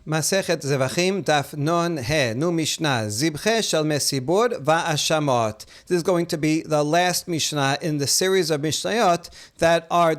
Masechet Zevaḥim Daf Non He Nu Mishnah Zibche Shel Mesibur Va'ashamot. This is going to be the last Mishnah in the series of Mishnayot that are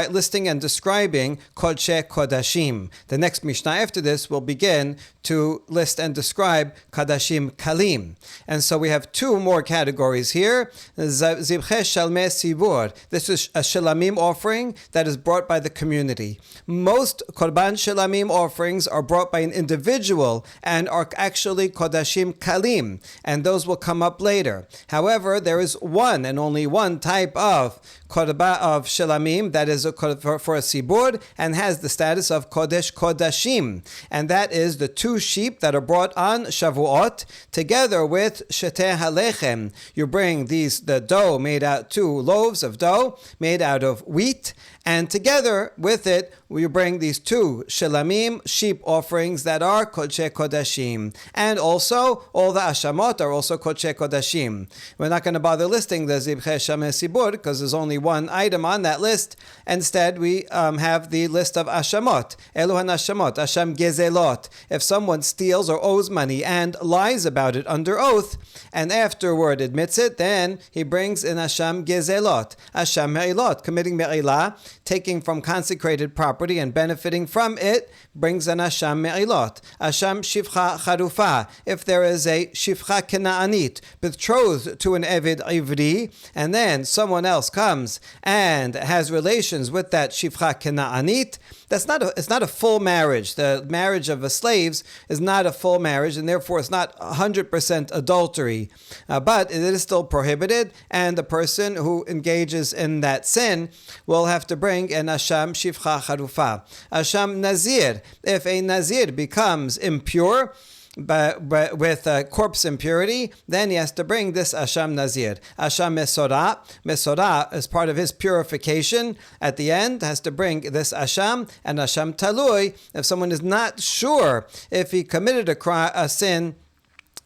listing and describing Kodshe Kodashim. The next Mishnah after this will begin to list and describe Kodashim Kalim. And so we have two more categories here. Zibche Shel Mesibur. This is a Shelamim offering that is brought by the community. Most Korban Shelamim offerings are brought by an individual and are actually Kodashim Kalim, and those will come up later. However, there is one and only one type of Korban of Shelamim that is for a Sibur and has the status of Kodesh Kodashim, and that is the two sheep that are brought on Shavuot together with Sheteh HaLechem. You bring the dough made out, 2 loaves of dough made out of wheat, and together with it, we bring these 2 Shelamim, sheep offerings that are Kodshe Kodashim. And also, all the Ashamot are also Kodshe Kodashim. We're not going to bother listing the Zibche Shel Mesibur because there's only one item on that list. Instead, we have the list of Ashamot. Eluhan Ashamot, Asham Gezelot. If someone steals or owes money and lies about it under oath, and afterward admits it, then he brings an Asham Gezelot. Asham Me'ilot, committing Me'ilah, taking from consecrated property and benefiting from it, brings an Asham Me'ilot. Asham Shifcha Charufa, if there is a Shifcha Kena'anit, betrothed to an Eved Ivri, and then someone else comes and has relations with that Shifcha Kena'anit, it's not a full marriage. The marriage of the slaves is not a full marriage, and therefore it's not 100% adultery. But it is still prohibited, and the person who engages in that sin will have to bring an Asham Shifcha Charufa. Asham Nazir, if a Nazir becomes impure, but with corpse impurity, then he has to bring this Asham Nazir. Asham Mesorah, as part of his purification, at the end, has to bring this Asham. And Asham Talui, if someone is not sure if he committed a sin,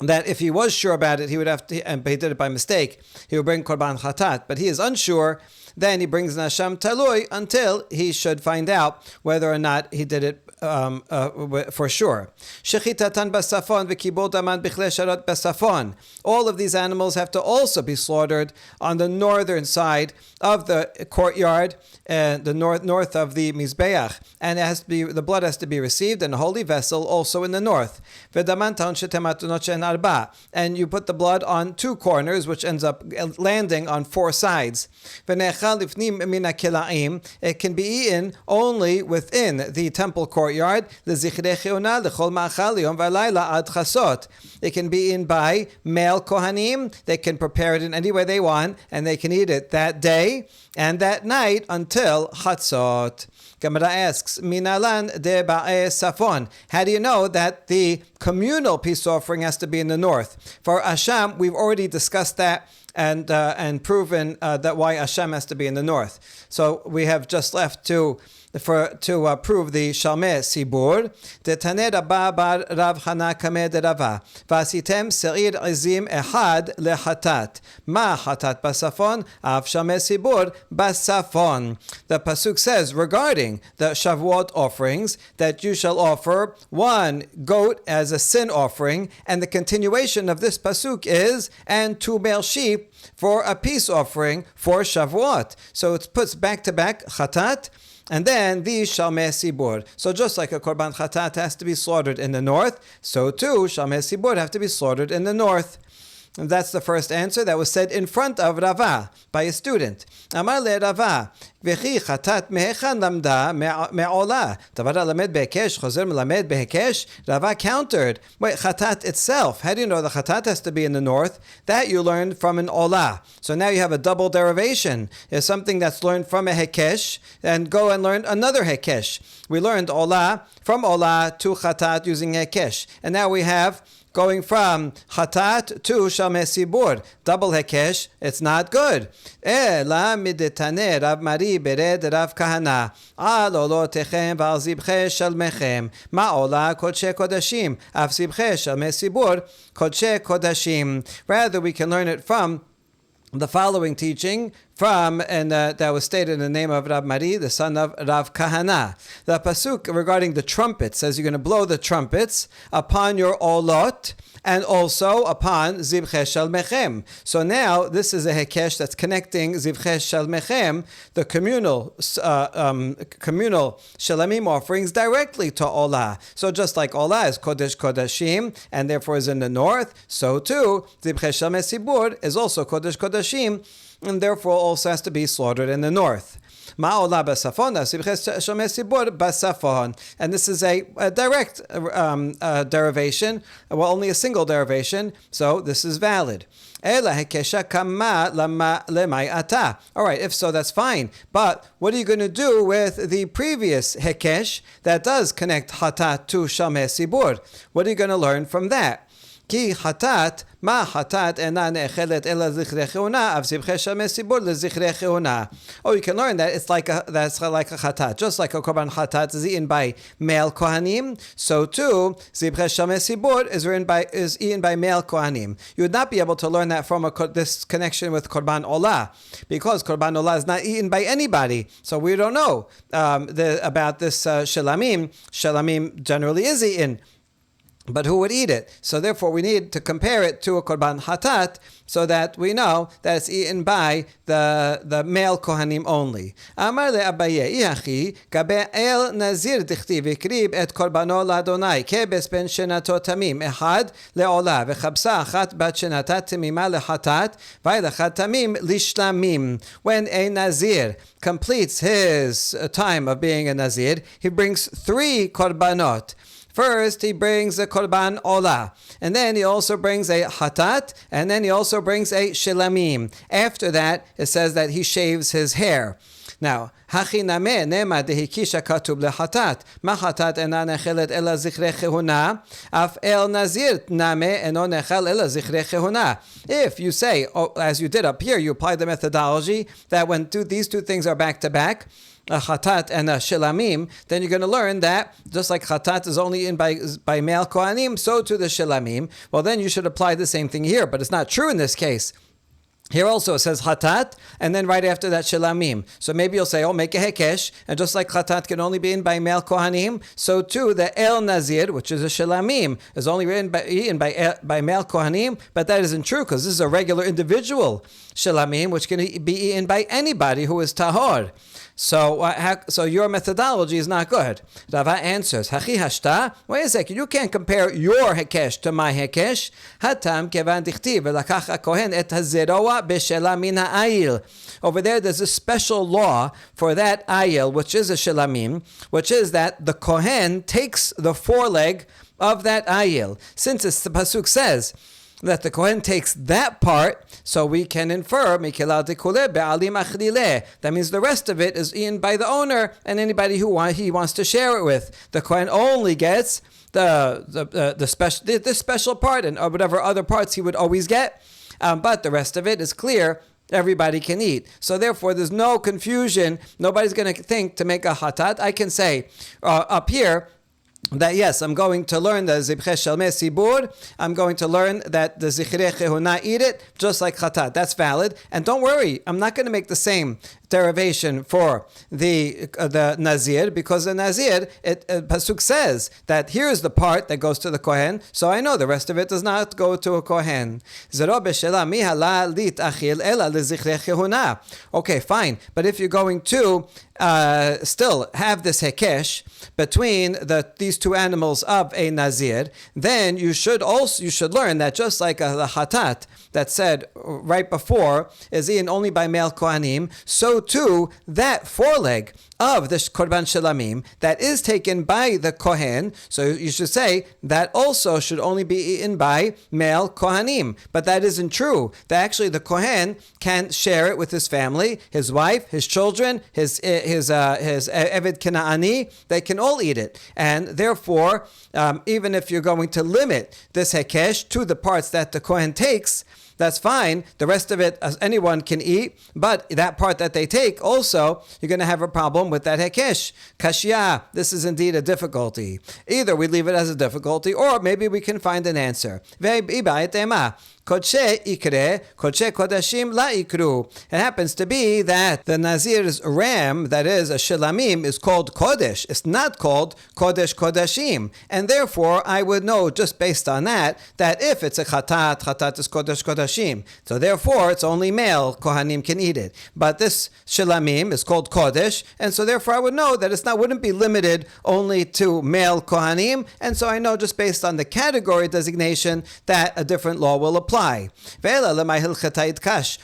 that if he was sure about it, he would have to, but he did it by mistake, he would bring Korban Chatat. But he is unsure, then he brings an Asham Talui until he should find out whether or not he did it for sure. Shechitatan basafon v'kibol daman bichle sharat basafon. All of these animals have to also be slaughtered on the northern side of the courtyard, the north of the Mizbeach, and the blood has to be received in a holy vessel also in the north. And you put the blood on 2 corners, which ends up landing on 4 sides. It can be eaten only within the temple courtyard. It can be eaten by male Kohanim. They can prepare it in any way they want, and they can eat it that day and that night until Chatzot. Gemara asks, Minalan de ba'e safon. How do you know that the communal peace offering has to be in the north? For Asham, we've already discussed that and proven that why Asham has to be in the north. So we have just left to prove the Shalmei Sibur. Detaneh Rabba bar Rav Hana kameh de Rava. Vasitem serir ezim ehad lehatat. Ma hatat basafon, av Shalmei Sibur basafon. The pasuk says regarding the Shavuot offerings that you shall offer 1 goat as a sin offering, and the continuation of this pasuk is and 2 male sheep for a peace offering for Shavuot. So it puts back to back chatat, and then the Shalmei Sibur. So just like a Korban Chatat has to be slaughtered in the north, so too Shalmei Sibur have to be slaughtered in the north. And that's the first answer that was said in front of Rava by a student. Amar le Rava, v'chi chatat mehechan lamda me'olah. Tavara lamed behekesh, chozer melamed behekesh. Rava countered, wait, chatat itself. How do you know the chatat has to be in the north? That you learned from an olah. So now you have a double derivation. It's something that's learned from a hekesh, and go and learn another hekesh. We learned olah from olah to chatat using hekesh. And now we have going from chatat to Shalmei Sibur, double hekesh, it's not good. Ela midetane Rav Mari bered Rav Kahana al olotechem v'al zibche shalmechem ma'ola kodshe kodashim av zibche Shalmei Sibur kodshe kodashim. Rather, we can learn it from the following teaching and that was stated in the name of Rab Mari, the son of Rav Kahana. The pasuk regarding the trumpet says you're going to blow the trumpets upon your olot and also upon Zivche Shalmechem. So now this is a hekesh that's connecting Zivche Shalmechem, the communal shalamim offerings, directly to Olah. So just like Olah is Kodesh Kodashim and therefore is in the north, so too Zivche Shalmesibur is also Kodesh Kodashim and therefore also has to be slaughtered in the north. And this is a direct derivation, well, only a single derivation, so this is valid. All right, if so, that's fine. But what are you going to do with the previous hekesh that does connect hatat to shameh sibur? What are you going to learn from that? Ki hatat, ma hatat ena ne'echelet ela zichre cheuna, av zibche shameh sibur lezichre cheuna. Oh, you can learn that that's like a hatat. Just like a korban hatat is eaten by male kohanim, so too, zibche shameh sibur is eaten by male kohanim. You would not be able to learn that from this connection with korban olah, because korban olah is not eaten by anybody. So we don't know about this shalamim. Shalamim generally is eaten, but who would eat it? So therefore we need to compare it to a korban hatat so that we know that it's eaten by the male kohanim only. Amar le Abaye, Iachi, gabe el nazir dichtiv ikrib et korbano ladonai, kebes ben shenato tamim, ehad leolah, vechabsa achat bat shenatat tamima lehatat, vaylachat tamim lishlamim. When a nazir completes his time of being a nazir, he brings 3 korbanot. First, he brings a korban olah, and then he also brings a hatat, and then he also brings a shilamim. After that, it says that he shaves his hair. Now, hachi nameh nema dehikisha katub lehatat, ma hatat ena nechelet ela zichre chehuna, af el nazir nameh eno nechel ela zichre chehuna. If you say, as you did up here, you apply the methodology that when these two things are back to back, a chatat and a shilamim, then you're going to learn that just like chatat is only in by male kohanim, so to the shilamim. Well, then you should apply the same thing here, but it's not true in this case. Here also it says hatat, and then right after that shilamim. So maybe you'll say, make a hekesh, and just like hatat can only be in by male kohanim, so too the el nazir, which is a shilamim, is only eaten by male kohanim, but that isn't true because this is a regular individual shilamim, which can be eaten by anybody who is tahor. So your methodology is not good. Rava answers, Hachi hashta, wait a second, you can't compare your hekesh to my hekesh. Hatam kevan dichtiv velakach hakohen et hazeroa b'shela min ha'ayil. Over there's a special law for that ayil, which is a shilamim, which is that the kohen takes the foreleg of that ayil. Since the pasuk says that the Kohen takes that part, so we can infer that means the rest of it is eaten by the owner and anybody who he wants to share it with. The Kohen only gets the special part, and whatever other parts he would always get, but the rest of it is clear. Everybody can eat. So therefore, there's no confusion. Nobody's going to think to make a hatat. I can say up here that yes, I'm going to learn the zibche shalmeh sibur. I'm going to learn that the zichre chehuna eat it, just like chatat. That's valid. And don't worry, I'm not going to make the same derivation for the nazir, because the nazir, pasuk says that here's the part that goes to the kohen, so I know the rest of it does not go to a kohen. Okay, fine, but if you're going to still have this hekesh between these two animals of a nazir, then you should learn that just like the hatat that said right before is eaten only by male kohanim, so too that foreleg of the korban shalamim that is taken by the kohen, so you should say that also should only be eaten by male kohanim. But that isn't true. That actually the kohen can share it with his family, his wife, his children, his eved Kanaani. They can all eat it, and therefore, even if you're going to limit this hekesh to the parts that the kohen takes, that's fine. The rest of it, anyone can eat, but that part that they take, also, you're going to have a problem with that hekesh. Kashya, this is indeed a difficulty. Either we leave it as a difficulty, or maybe we can find an answer. kodshe ikre, kodshe kodashim la ikru. It happens to be that the Nazir's ram, that is a shilamim, is called kodesh. It's not called kodesh kodashim. And therefore, I would know just based on that if it's a chatat is kodesh kodashim. So therefore, it's only male kohanim can eat it. But this shilamim is called kodesh, and so therefore I would know that wouldn't be limited only to male kohanim, and so I know just based on the category designation that a different law will apply.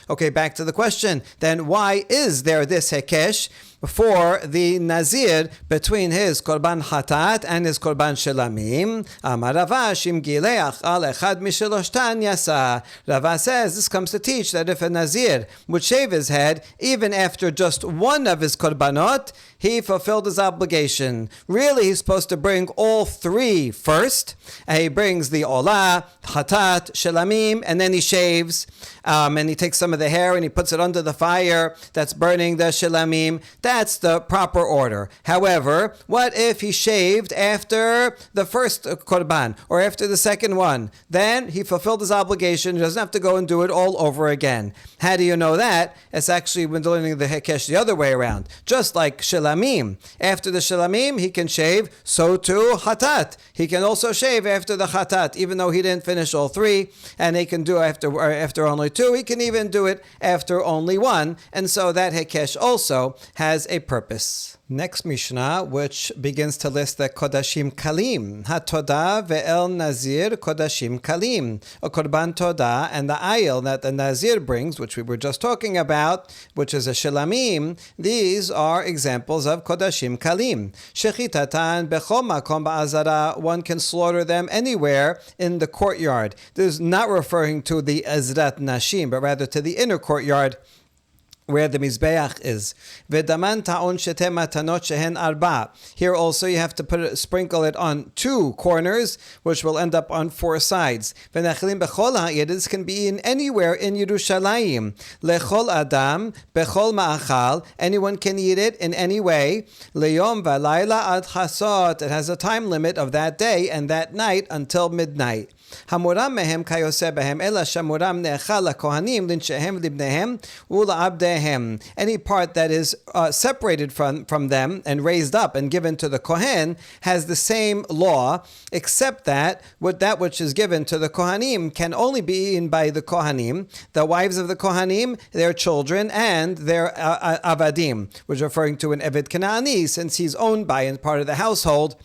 Okay, back to the question. Then why is there this hekesh for the Nazir between his korban hatat and his korban shelamim? Amar Rava shim gileach al echad misheloshtan yasa. Rava says this comes to teach that if a Nazir would shave his head even after just one of his korbanot, he fulfilled his obligation. Really, he's supposed to bring all three first. And he brings the olah, hatat, shelamim, and then he shaves. And he takes some of the hair and he puts it under the fire that's burning the shelamim. That's the proper order. However, what if he shaved after the first korban or after the second one? Then he fulfilled his obligation. He doesn't have to go and do it all over again. How do you know that? It's actually when learning the hekesh the other way around. Just like shelamim. After the shelamim, he can shave. So too hatat. He can also shave after the hatat, even though he didn't finish all three. And he can do after only two. He can even do it after only one. And so that hekesh also has a purpose. Next Mishnah, which begins to list the Kodashim Kalim. HaTodah ve'el Nazir Kodashim Kalim. A Korban Todah and the ayil that the Nazir brings, which we were just talking about, which is a Shelamim, these are examples of Kodashim Kalim. Shechitatan bechol makom ba'azara. One can slaughter them anywhere in the courtyard. This is not referring to the Azrat Nashim, but rather to the inner courtyard, where the Mizbeach is. V'daman ta'on shete matanot shehen arba. Here also you have to sprinkle it on two corners, which will end up on four sides. V'nachlim bechol ha'ir. This can be eaten anywhere in Yerushalayim. Lechol adam bechol ma'achal. Anyone can eat it in any way. Leyom v'layla ad chasot. It has a time limit of that day and that night until midnight. Hamuram mehem kayoseh behem ela shamuram ne'echal lakohanim linshehem libnehem ula'abdehem. Any part that is separated from them and raised up and given to the kohen has the same law, except that which is given to the kohanim can only be eaten by the kohanim, the wives of the kohanim, their children, and their avadim, which is referring to an Eved Kanaani, since he's owned by and part of the household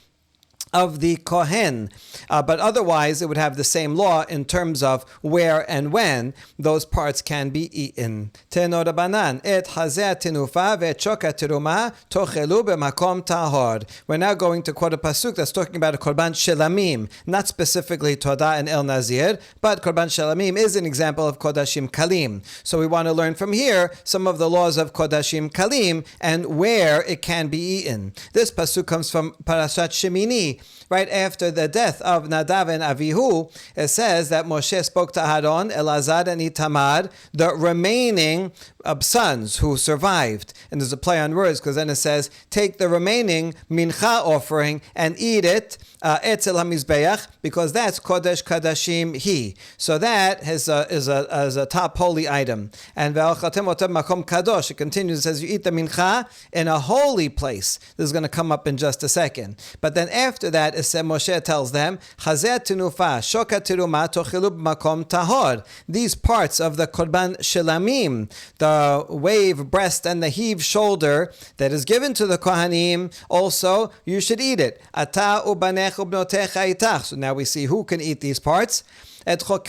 of the Kohen. But otherwise, it would have the same law in terms of where and when those parts can be eaten. Teno Rabbanan, et hazeh tenufa ve'et shoka teruma tochelu b'makom tahor. We're now going to quote a pasuk that's talking about a korban shelamim, not specifically Todah and El Nazir, but korban shelamim is an example of kodashim kalim. So we want to learn from here some of the laws of kodashim kalim and where it can be eaten. This pasuk comes from Parashat Shemini. Right after the death of Nadav and Avihu, it says that Moshe spoke to Aaron, Elazar, and Itamar, the remaining sons who survived. And there's a play on words, because then it says, take the remaining mincha offering and eat it, etzel hamizbeach, because that's kodesh kadashim he. So that is a top holy item. And ve'alchatem otem makom kadosh. It continues, it says you eat the mincha in a holy place. This is going to come up in just a second. But then after that, Moshe tells them, Chazeh tenufa, shoka teruma, tochelu b'makom tahor. These parts of the korban shelamim, the wave breast and the heave shoulder that is given to the kohanim, also you should eat it. Ata ubanech ubnotecha itach. So now we see who can eat these parts. These are in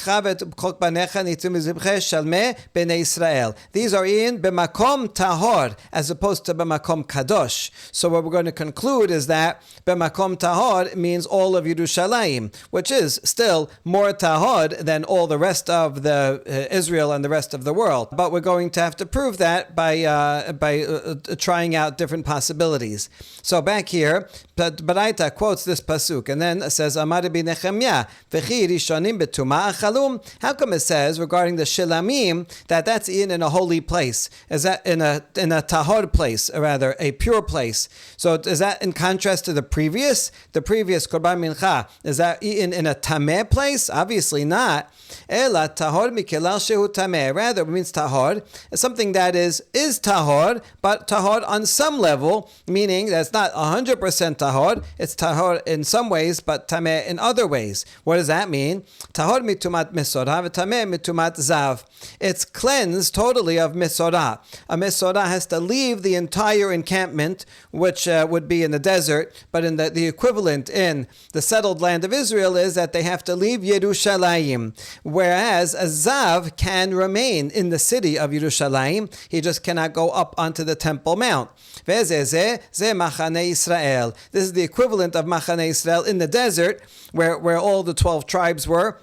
b'makom tahor as opposed to b'makom kadosh. So what we're going to conclude is that b'makom tahor means all of Yerushalayim, which is still more tahor than all the rest of the Israel and the rest of the world. But we're going to have to prove that by trying out different possibilities. So back here, Baraita quotes this pasuk and then says, Amar Rabbi Nechemya, v'chi rishonim betu mituma achalum. How come it says regarding the shilamim that that's eaten in a holy place? Is that in a tahor place, or rather a pure place? So is that in contrast to the previous korban mincha? Is that eaten in a tameh place? Obviously not. Ela tahor mikelal shehu tameh. Rather, it means tahor is something that is tahor, but tahor on some level, meaning that's not 100% tahor. It's tahor in some ways, but tameh in other ways. What does that mean? Tahor mitumat mesorah, v'tameh mitumat zav. It's cleansed totally of mesorah. A mesorah has to leave the entire encampment, which would be in the desert, but in the equivalent in the settled land of Israel is that they have to leave Yerushalayim. Whereas a zav can remain in the city of Yerushalayim, he just cannot go up onto the Temple Mount. This is the equivalent of Machane Israel in the desert, where all the 12 tribes were.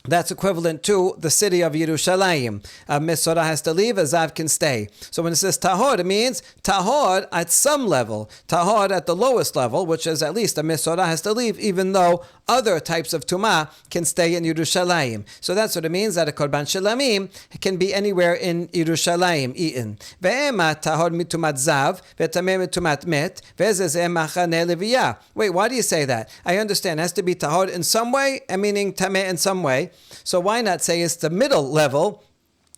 That's equivalent to the city of Yerushalayim. A mesorah has to leave, a zav can stay. So when it says tahor, it means tahor at some level. Tahor at the lowest level, which is at least a mesorah has to leave, even though other types of tumah can stay in Yerushalayim. So that's what it means, that a korban shilamim can be anywhere in Yerushalayim eaten. Ve'ema tahor mitumat zav, ve'tameh mitumat met, ve'zeh machane leviyah. Wait, why do you say that? I understand it has to be tahor in some way, meaning tameh in some way. So why not say it's the middle level,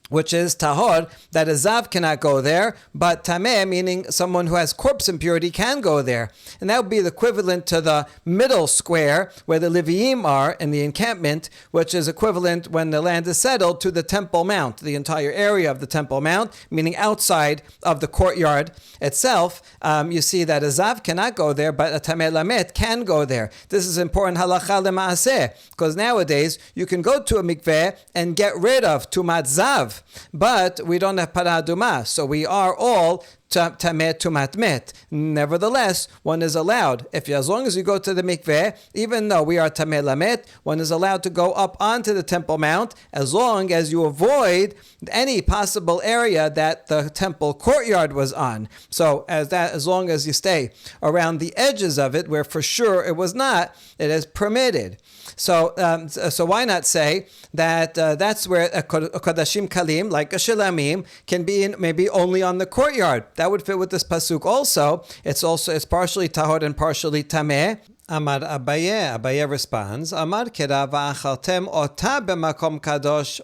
which is tahor, that a zav cannot go there, but tameh, meaning someone who has corpse impurity, can go there. And that would be the equivalent to the middle square where the Leviim are in the encampment, which is equivalent when the land is settled to the Temple Mount, the entire area of the Temple Mount, meaning outside of the courtyard itself. You see that a zav cannot go there, but a tameh lamet can go there. This is important halacha lema'aseh, because nowadays you can go to a mikveh and get rid of tumat zav, but we don't have para aduma, so we are all tameh tumat met. Nevertheless, one is allowed, as long as you go to the mikveh, even though we are tameh lamet, one is allowed to go up onto the Temple Mount, as long as you avoid any possible area that the temple courtyard was on. So as long as you stay around the edges of it, where for sure it was not, it is permitted. So why not say that that's where a kodashim kalim, like a shilamim, can be in maybe only on the courtyard? That would fit with this pasuk also. It's partially tahor and partially tameh. Amar Abaye responds, Amar kera va'achaltem ota b'makom kadosh,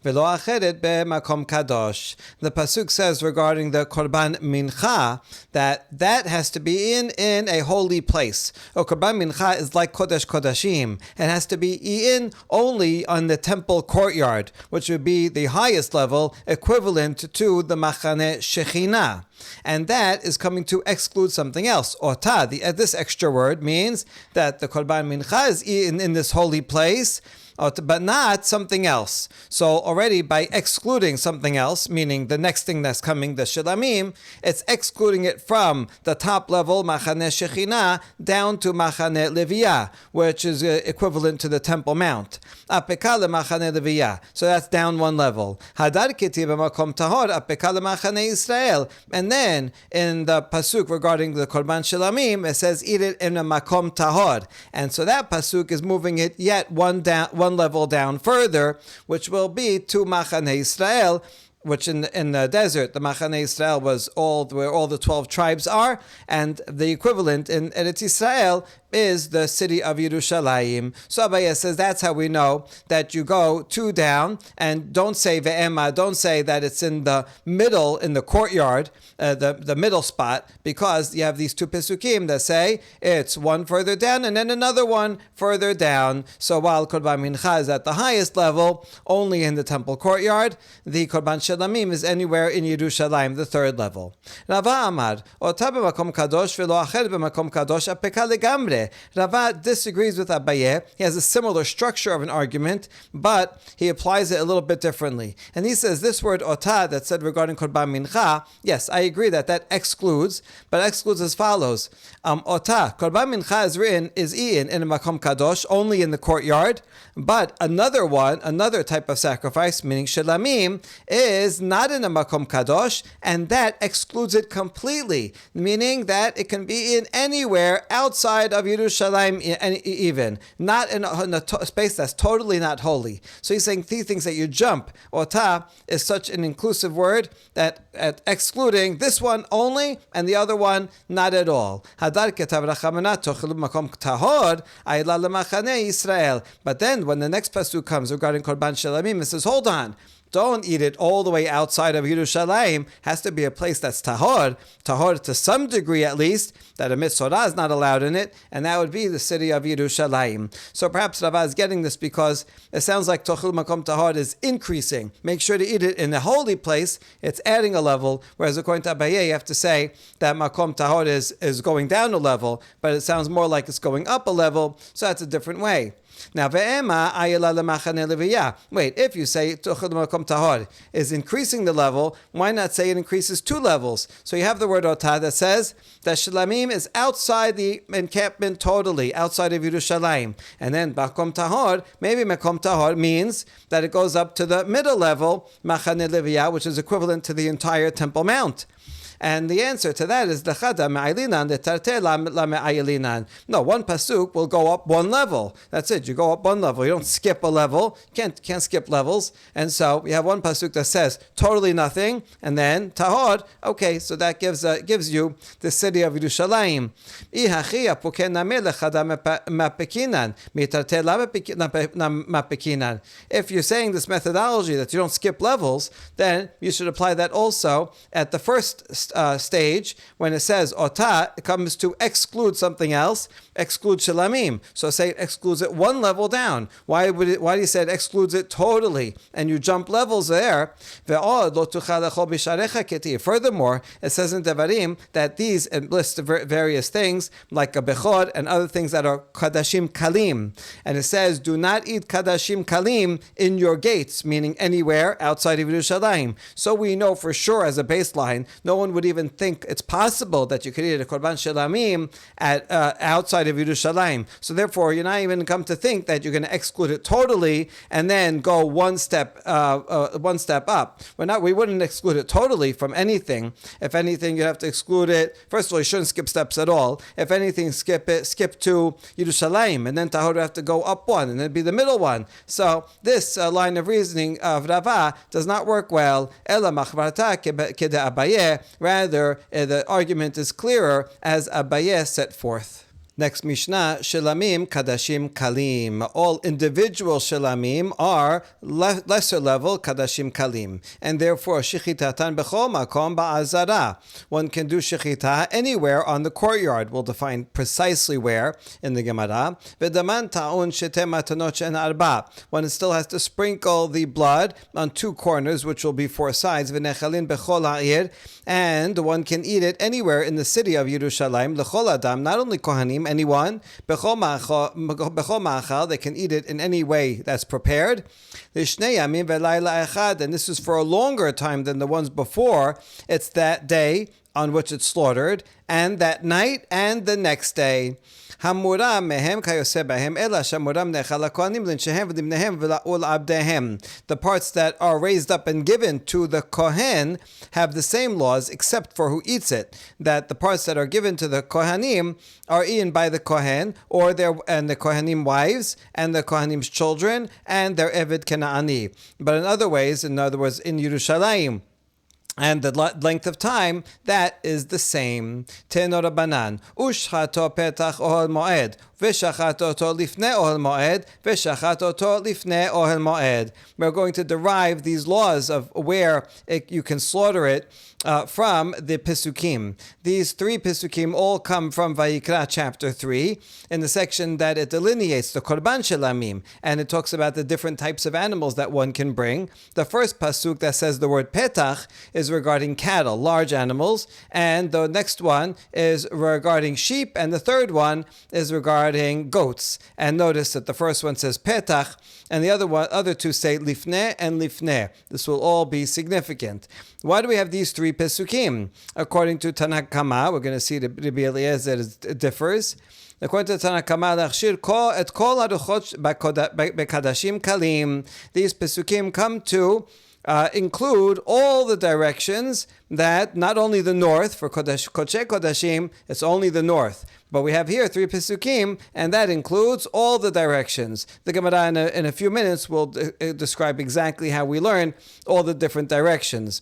velo acheret b'makom kadosh. The pasuk says regarding the korban mincha that has to be in a holy place. Korban mincha is like kodesh kodashim. It has to be eaten only on the temple courtyard, which would be the highest level, equivalent to the machane shechinah. And that is coming to exclude something else. Ota, this extra word means that the korban mincha is eaten in this holy place, but not something else. So already by excluding something else, meaning the next thing that's coming, the shilamim, it's excluding it from the top level, machane shechinah, down to machane leviyah, which is equivalent to the Temple Mount. Apeka lemachane leviyah. So that's down one level. Hadar kiti b'makom tahor, apeka lemachane Israel. And then in the pasuk regarding the korban shilamim, it says eat it in a makom tahor. And so that pasuk is moving it yet one level down further, which will be to Machane Israel, which in the desert, the Machane Israel was where all the 12 tribes are, and the equivalent in Eretz Israel is the city of Yerushalayim. So Abaye says that's how we know that you go two down, and don't say ve'ema, don't say that it's in the middle, in the courtyard, the middle spot, because you have these two Pesukim that say it's one further down and then another one further down. So while Korban Mincha is at the highest level, only in the temple courtyard, the Korban Shalamim is anywhere in Yerushalayim, the third level. Rava Amar, Ota b'makom kadosh v'lo acher b'makom kadosh apeka legamre. Rava disagrees with Abaye. He has a similar structure of an argument, but he applies it a little bit differently. And he says this word Ota that said regarding Korban Mincha, yes, I agree that excludes, but excludes as follows. Ota, Korban Mincha is eaten in a makom kadosh, only in the courtyard, but another type of sacrifice, meaning Shalamim, is not in a makom kadosh, and that excludes it completely, meaning that it can be in anywhere outside of Yerushalayim even, not in a space that's totally not holy. So he's saying he thinks that you jump. Ota is such an inclusive word that excluding this one only and the other one not at all. Hadar ketav rachamana tochelu makom tahor ayla lemachane Yisrael. But then when the next pasuk comes regarding korban shalamim, it says, hold on. Don't eat it all the way outside of Yerushalayim. Has to be a place that's tahor to some degree at least, that a mitzvah is not allowed in it, and that would be the city of Yerushalayim. So perhaps Rava is getting this because it sounds like tochel makom tahor is increasing. Make sure to eat it in the holy place. It's adding a level, whereas according to Abaye, you have to say that makom tahor is going down a level, but it sounds more like it's going up a level, so that's a different way. Now, ve'ema ayela lemachane leviyah. Wait, if you say tochel makom tahor is increasing the level, why not say it increases 2 levels? So you have the word otah that says that shalamim is outside the encampment totally, outside of Yerushalayim. And then makom tahor, maybe makom tahor means that it goes up to the middle level, machane leviyah, which is equivalent to the entire Temple Mount. And the answer to that is lechada me'aylinan detarte la me'aylinan. No, one pasuk will go up 1 level. That's it. You go up 1 level. You don't skip a level. You can't skip levels. And so we have one pasuk that says totally nothing, and then tahor. Okay, so that gives you the city of Yerushalayim. If you're saying this methodology that you don't skip levels, then you should apply that also at the first stage, when it says ota, it comes to exclude something else, exclude shalamim. So say it excludes it 1 level down. Why do you say it excludes it totally and you jump levels there? Furthermore, it says in Devarim that these list various things like a bechor and other things that are kadashim kalim, and it says do not eat kadashim kalim in your gates, meaning anywhere outside of Yerushalayim. So we know for sure as a baseline, no one would even think it's possible that you could eat a korban shalamim at outside of Yerushalayim. So therefore, you're not even come to think that you're going to exclude it totally and then go one step up. We wouldn't exclude it totally from anything. If anything, you have to exclude it. First of all, you shouldn't skip steps at all. If anything, skip to Yerushalayim, and then tahor would have to go up 1, and then be the middle one. So this line of reasoning of Rava does not work well. Ela machvarta kede Abaye. Rather, the argument is clearer as Abaye set forth. Next Mishnah, Shelamim Kadashim Kalim. All individual Shelamim are lesser level Kadashim Kalim. And therefore, Shechitatan Bechol Makom Ba'azara. One can do Shechita anywhere on the courtyard. We'll define precisely where in the Gemara. V'daman ta'un shete matanot she'en arba. One still has to sprinkle the blood on 2 corners, which will be 4 sides. V'nechalin Bechol ha'ir. And one can eat it anywhere in the city of Yerushalayim. L'chol adam, not only Kohanim, anyone, bechol ma'achal, they can eat it in any way that's prepared. L'shnei yamim ve'layla echad, and this is for a longer time than the ones before. It's that day on which it's slaughtered, and that night, and the next day. The parts that are raised up and given to the Kohen have the same laws except for who eats it. That the parts that are given to the Kohanim are eaten by the Kohen and the Kohanim wives and the Kohanim's children and their Eved Kena'ani. But in other words, in Yerushalayim, and the length of time, that is the same. Tenor Banan. Ushchato petach ohel moed. V'shachato lifnei ohel moed. V'shachato lifnei ohel moed. We're going to derive these laws of where you can slaughter it from the Pisukim. These 3 Pisukim all come from Vayikra chapter 3, in the section that it delineates the Korban Shelamim, and it talks about the different types of animals that one can bring. The first Pasuk that says the word Petach is regarding cattle, large animals, and the next one is regarding sheep, and the third one is regarding goats. And notice that the first one says Petach, and the other 2 say Lifneh and Lifneh. This will all be significant. Why do we have these 3 Pesukim? According to Tanakh Kama, we're going to see that Rabbi Eliezer differs. According to Tanakh Kama, et kol haruchot bekadashim kalim. These Pesukim come to include all the directions that, not only the north, for Kodesh Kodashim, it's only the north. But we have here 3 Pesukim, and that includes all the directions. The Gemara in a few minutes will describe exactly how we learn all the different directions.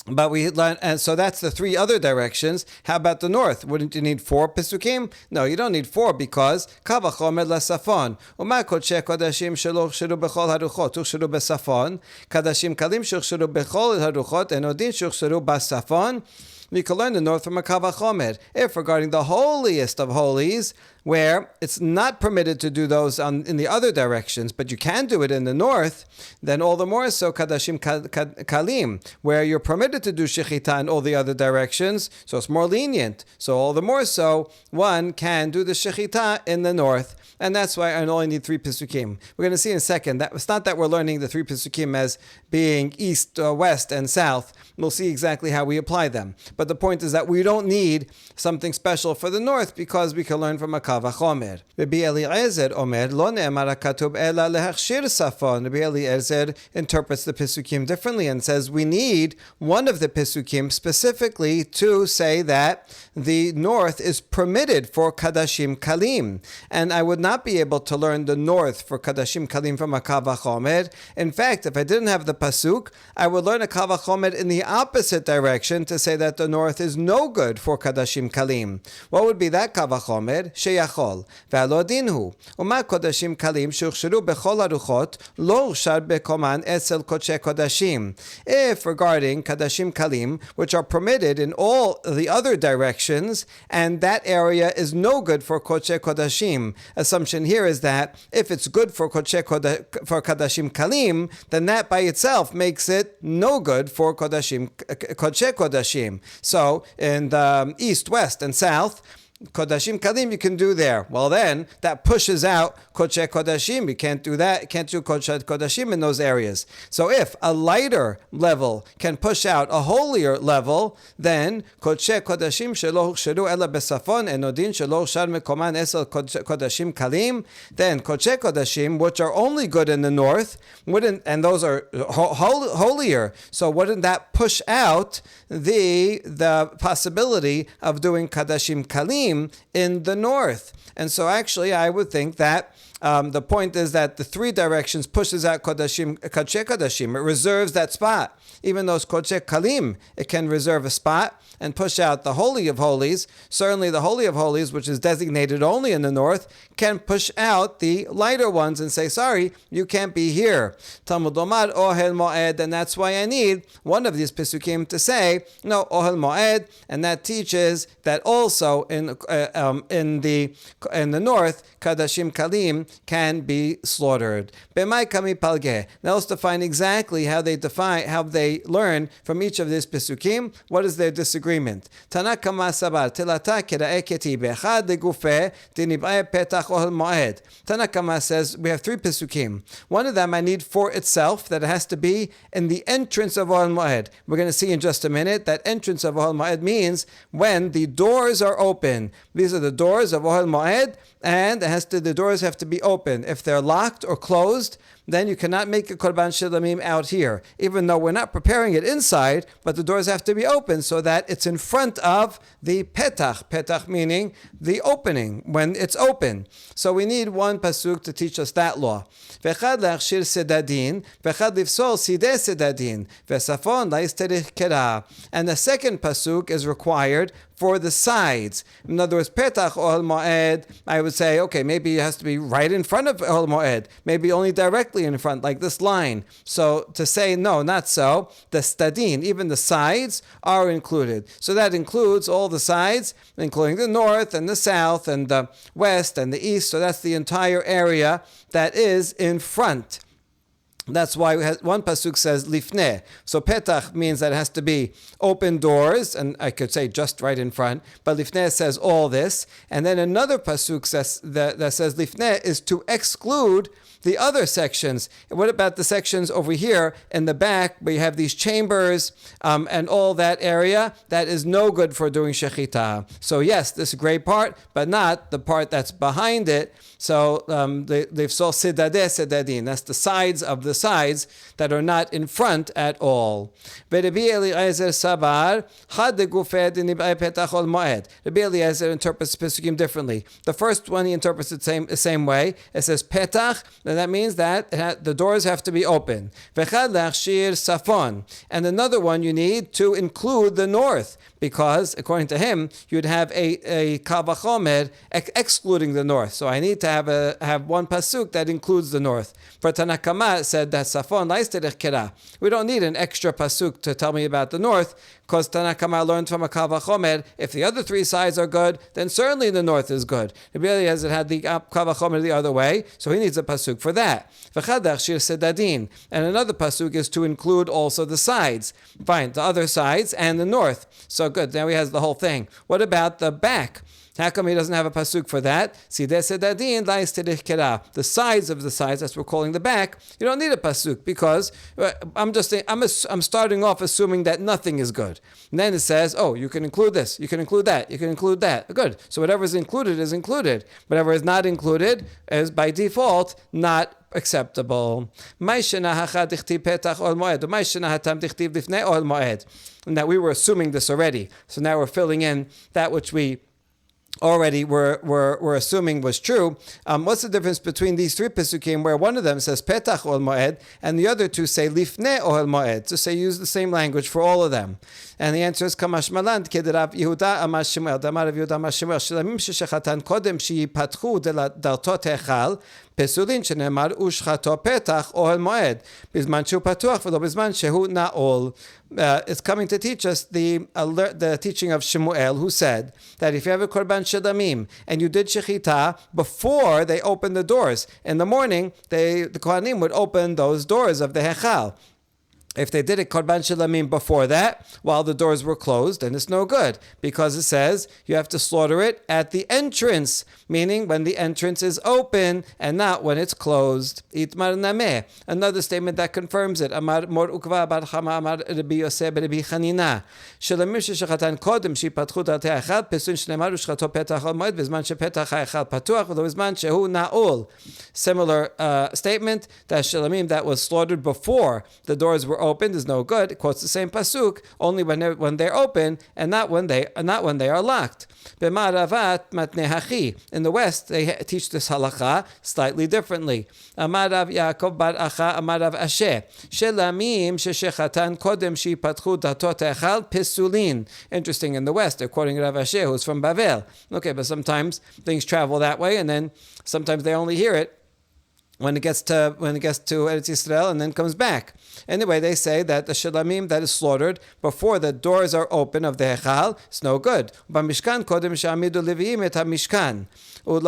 But we learn, and so that's the 3 other directions. How about the north? Wouldn't you need 4 Pesukim? No, you don't need 4 because Kavachomer Lasafon. Uma Kodshe Kodashim Shelo Shiru Bechol Haruchot Shiru Besafon Kadashim Kalim Shiru Bechol Haruchot and Odin Shiru Basafon. We can learn the north from a Kavachomer. If regarding the holiest of holies, where it's not permitted to do those in the other directions, but you can do it in the north, then all the more so Kadashim Kalim, where you're permitted to do Shechita in all the other directions, so it's more lenient. So all the more so, one can do the Shechita in the north. And that's why I only need 3 Pesukim. We're going to see in a second that it's not that we're learning the 3 Pesukim as being east, west, and south. We'll see exactly how we apply them. But the point is that we don't need something special for the north because we can learn from a Kavachomer. Rabbi Eliezer Omer, Lo ne'emar hakatuv ela lehachshir safon. Rabbi Eliezer interprets the Pesukim differently and says we need one of the Pesukim specifically to say that the north is permitted for Kadashim Kalim. And I would not be able to learn the north for Kadashim Kalim from a Kavachomer. In fact, if I didn't have the Pasuk, I would learn a Kavachomer in the opposite direction to say that the north is no good for Kadashim Kalim. What would be that Kavachomer? Sheyachol. Ve'alo dinhu. Uma Kodashim Kalim shuchshiru bechol haruchot lo ushar bekoman etzel kodshe kodashim. If regarding Kadashim Kalim, which are permitted in all the other directions, and that area is no good for kodshe kodashim. Assumption here is that if it's good for Kadashim Kalim, then that by itself makes it no good for Kodshe Kodashim. So in the east, west, and south, Kodashim Kalim you can do there. Well then, that pushes out Kodshe Kodashim. You can't do that. You can't do Kodshe Kodashim in those areas. So if a lighter level can push out a holier level, then Kodshe Kodashim shelo huksheru ela besafon enodin shelo shar mekoman esel Kodashim Kalim, then Kodshe Kodashim, which are only good in the north, and those are holier, so wouldn't that push out the possibility of doing Kadashim Kalim in the north? And so actually I would think that the point is that the 3 directions pushes out Kodshe Kodashim. It reserves that spot. Even though it's Kodshe Kalim, it can reserve a spot and push out the Holy of Holies. Certainly the Holy of Holies, which is designated only in the north, can push out the lighter ones and say, sorry, you can't be here. Talmud Omar Ohel Moed, and that's why I need one of these Pesukim to say, no, Ohel Moed, and that teaches that also in the north, Kadashim Kalim can be slaughtered. B'mai kami palgeh. Now let's define exactly how they learn from each of these Pesukim. What is their disagreement? Tanakama sabar telata kera'e keti be'echad legufe dinib'ay petach ohel moed. Tanakama says we have 3 Pesukim. One of them I need for itself, that it has to be in the entrance of ohel moed. We're going to see in just a minute that entrance of ohel moed means when the doors are open. These are the doors of ohel moed, and the doors have to be open. If they're locked or closed, then you cannot make a korban shilamim out here, even though we're not preparing it inside, but the doors have to be open so that it's in front of the petach. Petach meaning the opening, when it's open. So we need one pasuk to teach us that law. V'echad le'achshir sedadin, v'echad lifsol sideh sedadin, v'safon la'yisterich kera. And the second pasuk is required for the sides. In other words, petach ohel moed, I would say, okay, maybe it has to be right in front of ohel moed, maybe only directly in front, like this line. So to say, no, not so, the stadin, even the sides, are included. So that includes all the sides, including the north and the south and the west and the east. So that's the entire area that is in front. That's why one pasuk says lifneh. So petach means that it has to be open doors, and I could say just right in front. But lifneh says all this, and then another pasuk says that says lifneh is to exclude the other sections. What about the sections over here in the back where you have these chambers and all that area? That is no good for doing shechita. So yes, this gray part, but not the part that's behind it. So the sidadeh sedadin, that's the sides of the the sides that are not in front at all. Rabbi Eliezer interprets Pesukim differently. The first one he interprets it the same way. It says petach, and that means that the doors have to be open. And another one you need to include the north, because according to him, you'd have a kal vachomer excluding the north. So I need to have one pasuk that includes the north. For Tanakama said that safon laisterich kera. We don't need an extra pasuk to tell me about the north, because Tanakama learned from a kal vachomer, if the other three sides are good, then certainly the north is good. Rabbi Eliezer had the kal vachomer the other way, so he needs a pasuk for that. And another pasuk is to include also the sides. Fine, the other sides and the north. So good, now he has the whole thing. What about the back? How come he doesn't have a pasuk for that? The sides of the sides, that's what we're calling the back, you don't need a pasuk, because I'm starting off assuming that nothing is good. And then it says, oh, you can include this, you can include that, you can include that. Good. So whatever is included is included. Whatever is not included is by default not acceptable. And that we were assuming this already. So now we're filling in that which we already were assuming was true. What's the difference between these three pesukim, where one of them says petach ohel moed and the other two say lifne ohel moed? So say use the same language for all of them. And the answer is kamash maland kederav Yehuda amar Shemuel damar Rav Yehuda amar Shemuel shlamim sheshachatan kodem sheyipatchu dartot hechal pesulin shenemar ushchato petach ohel moed bizman shehu patuach v'lo bizman shehu na'ol. It's coming to teach us the teaching of Shemuel, who said that if you have a korban shlamim and you did shechita before they opened the doors in the morning, the kohanim would open those doors of the hechal. If they did a korban shlamim before that, while the doors were closed, then it's no good, because it says you have to slaughter it at the entrance, meaning when the entrance is open and not when it's closed. Itmar nameh, another statement that confirms it. Amar mor ukva bar chama amar Rabbi Yosef Rabbi Chanina shlamim shechatan kodem shipatchu dartei echad pesun shnemar ushchato petach moed bezman shepetach ha'echad patuach v'lo bezman shehu na'ol. Similar statement that shlamim that was slaughtered before the doors were opened is no good. It quotes the same pasuk, only when they're open and not when they are locked. B'maravat matnei hachi. In the West, they teach this halakha slightly differently. Amarav Yaakov bar Acha Amarav Asher shelamim sheshechatan kodem shipatchu datot echal pesulin. Interesting. In the West, they're quoting Rav Asher, who's from Bavel. Okay, but sometimes things travel that way, and then sometimes they only hear it when it gets to Eretz Yisrael and then comes back. Anyway, they say that the shalamim that is slaughtered before the doors are open of the hechal is no good. B'mishkan kodem she'amidu leviim et hamishkan. So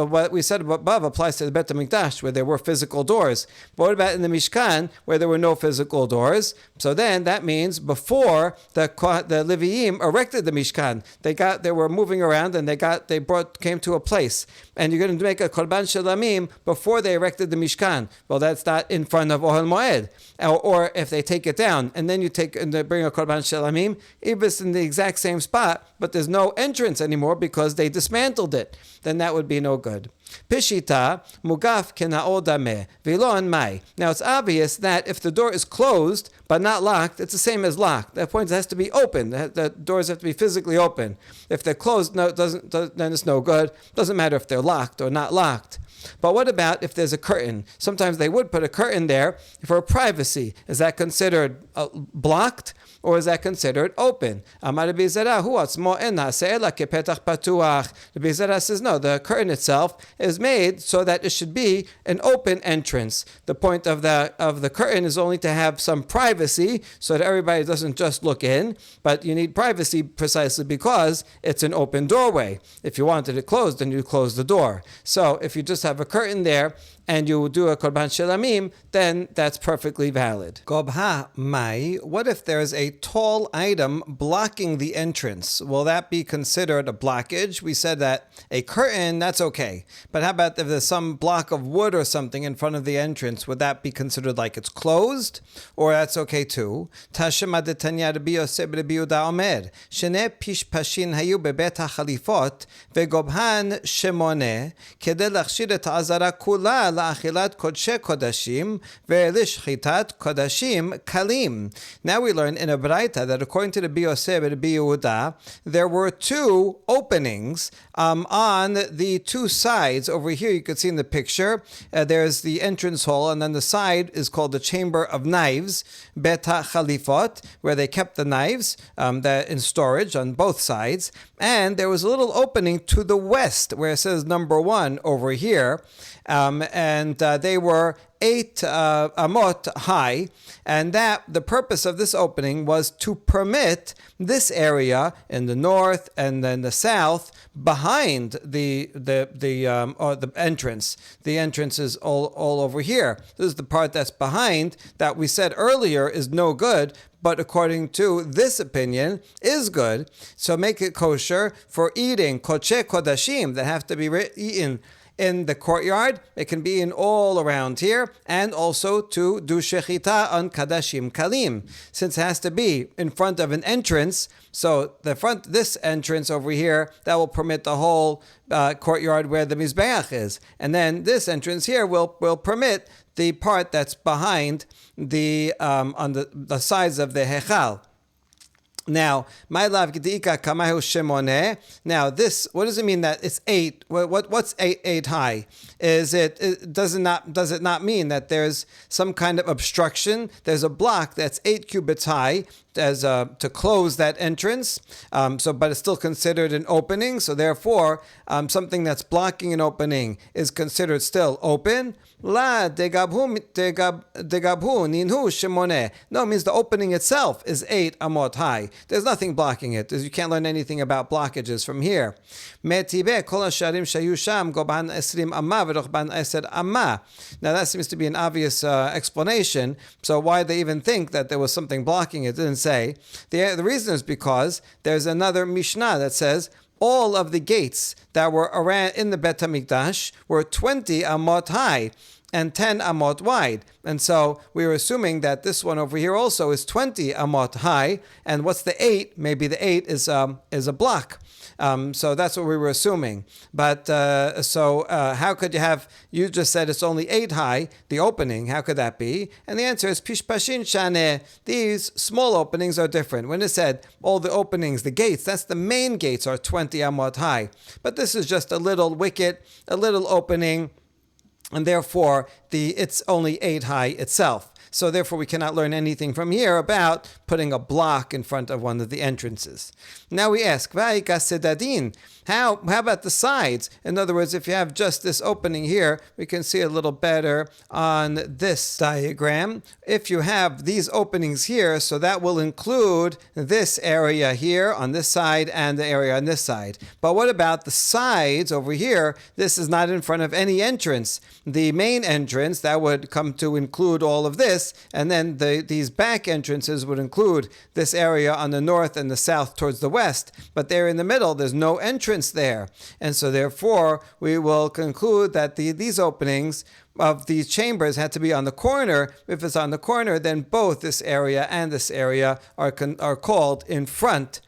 what we said above applies to the Bet HaMikdash, where there were physical doors. But what about in the Mishkan, where there were no physical doors? So then that means before the Leviim erected the Mishkan, they were moving around and came to a place. And you're going to make a Korban Shalamim before they erected the Mishkan. Well, that's not in front of Ohel Moed. Or if they take it down and then they bring a Korban Shalamim, if it's in the exact same spot, but there's no entrance anymore because they dismantled it, then that would be no good. Pishita mugaf kena'ol dameh v'lo mai. Now it's obvious that if the door is closed but not locked, it's the same as locked. That point, it has to be open. The doors have to be physically open. If they're closed, then it's no good. Doesn't matter if they're locked or not locked. But what about if there's a curtain? Sometimes they would put a curtain there for privacy. Is that considered blocked? Or is that considered open? Amar Rabbi Zera, Rabbi Zera says, no, the curtain itself is made so that it should be an open entrance. The point of the curtain is only to have some privacy so that everybody doesn't just look in, but you need privacy precisely because it's an open doorway. If you wanted it closed, then you close the door. So if you just have a curtain there and you do a korban shalamim, then that's perfectly valid. Gobha mai, what if there's a tall item blocking the entrance? Will that be considered a blockage? We said that a curtain, that's okay. But how about if there's some block of wood or something in front of the entrance? Would that be considered like it's closed? Or that's okay too? Tashema detanya Rabbi Yosef Rabbi Yehuda Omer, Shene pishpashin hayu bebet hachalifot, vegobhan shemone, kedei lachshir et ha'azara kula la'achilat kodshe kodashim ve'lishchitat kodashim kalim. Now we learn in a Braita that according to the Yosef and the Yehuda, there were two openings on the two sides. Over here, you can see in the picture, there's the entrance hall, and then the side is called the chamber of knives, Bet HaChalifot, where they kept the knives that in storage on both sides. And there was a little opening to the west where it says number 1 over here. And they were 8 amot high, and that the purpose of this opening was to permit this area in the north and then the south behind the entrance. The entrance is all over here. This is the part that's behind that we said earlier is no good, but according to this opinion is good. So make it kosher for eating kodshe kodashim that have to be eaten in the courtyard. It can be in all around here, and also to do shechita on kadashim kalim, since it has to be in front of an entrance. So this entrance over here, that will permit the whole courtyard where the mizbeach is, and then this entrance here will permit the part that's behind on the sides of the hechal. Now, my love g'diika kamahu shemone. Now, this, what does it mean that it's 8? What's 8 high? Does it not mean that there's some kind of obstruction? There's a block that's 8 cubits high as to close that entrance. But it's still considered an opening. So therefore, something that's blocking an opening is considered still open. La degabhu ninhu shemone. No, it means the opening itself is 8 amot high. There's nothing blocking it. You can't learn anything about blockages from here. Metibe kol hasharim shayu sham go ban 20 amma v'roch ban 10 amma. Now that seems to be an obvious explanation. So why they even think that there was something blocking it? It didn't say. The reason is because there's another Mishnah that says all of the gates that were around in the Bet HaMikdash were 20 amot high and 10 amot wide. And so we were assuming that this one over here also is 20 amot high. And what's the 8? Maybe the 8 is a block. So that's what we were assuming. But how could you just said it's only 8 high, the opening, how could that be? And the answer is pishpashin shaneh. These small openings are different. When it said all the openings, the gates, that's the main gates are 20 amot high. But this is just a little wicket, a little opening, and therefore it's only 8 high itself. So therefore we cannot learn anything from here about putting a block in front of one of the entrances. Now we ask, how about the sides? In other words, if you have just this opening here, we can see a little better on this diagram. If you have these openings here, so that will include this area here on this side and the area on this side. But what about the sides over here? This is not in front of any entrance. The main entrance, that would come to include all of this, and then these back entrances would include this area on the north and the south towards the west. But there in the middle, there's no entrance there. And so therefore, we will conclude that these openings of these chambers had to be on the corner. If it's on the corner, then both this area and this area are called in front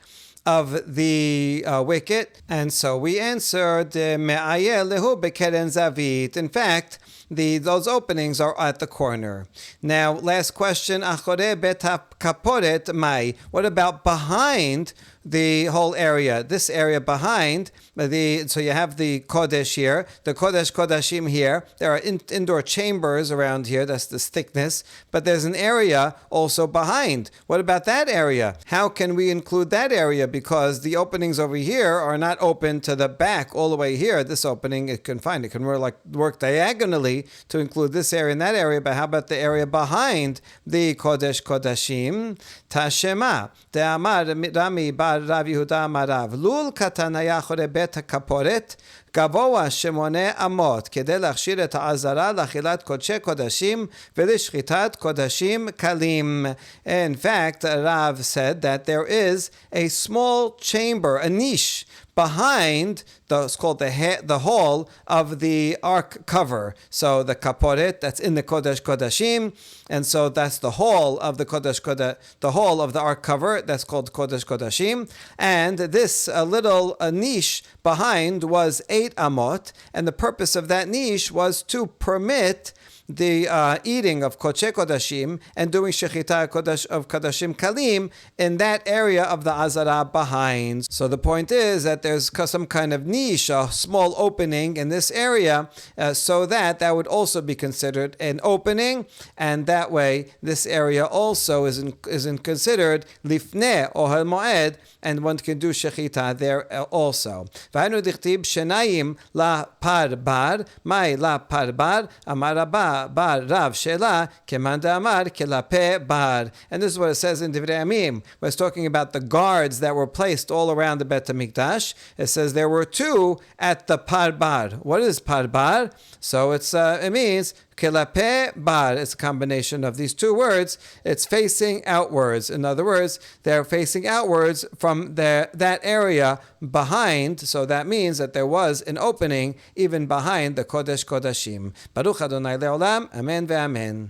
of the wicket. And so we answered, me'ayeh lehu bekeren zavit. In fact, those openings are at the corner. Now, last question. Achore bet kaporet mai. What about behind the whole area? This area behind so you have the Kodesh here, the Kodesh Kodashim here. There are indoor chambers around here. That's this thickness. But there's an area also behind. What about that area? How can we include that area? Because the openings over here are not open to the back all the way here. This opening, it can work diagonally to include this area and that area. But how about the area behind the Kodesh Kodashim? Tashema. De'amar Rami bar Rav Yehuda Amarav. Lul katanaya chore bet kaporet. גבוה 8 אמות, כדי להכשיר את העזרה לאכילת קודשי קודשים ולשחיטת קודשים קלים. In fact, Rav said that there is a small chamber, a niche, behind it's called the hall of the ark cover. So the kaporet that's in the Kodesh Kodashim, and so that's the hall of the the hall of the ark cover. That's called Kodesh Kodashim. And this little niche behind was 8 amot, and the purpose of that niche was to permit the eating of Kodesh Kodashim and doing Shechita of Kodashim Kalim in that area of the Azara behind. So the point is that there's some kind of niche, a small opening in this area, so that would also be considered an opening, and that way this area also isn't considered Lifnei Ohel Moed, and one can do Shechita there also. V'hanu dichtib shenayim la parbar, mai la parbar, amar Rabba bar Rav Shela kemanda amar kelape bar. And this is what it says in Divrei Amim. When it's talking about the guards that were placed all around the Bet HaMikdash, it says there were 2 at the parbar. What is parbar? So it means kelape bar. It's a combination of these 2 words. It's facing outwards. In other words, they're facing outwards from that area behind. So that means that there was an opening even behind the Kodesh Kodashim. Baruch Adonai Le'olam. Amen ve'amen.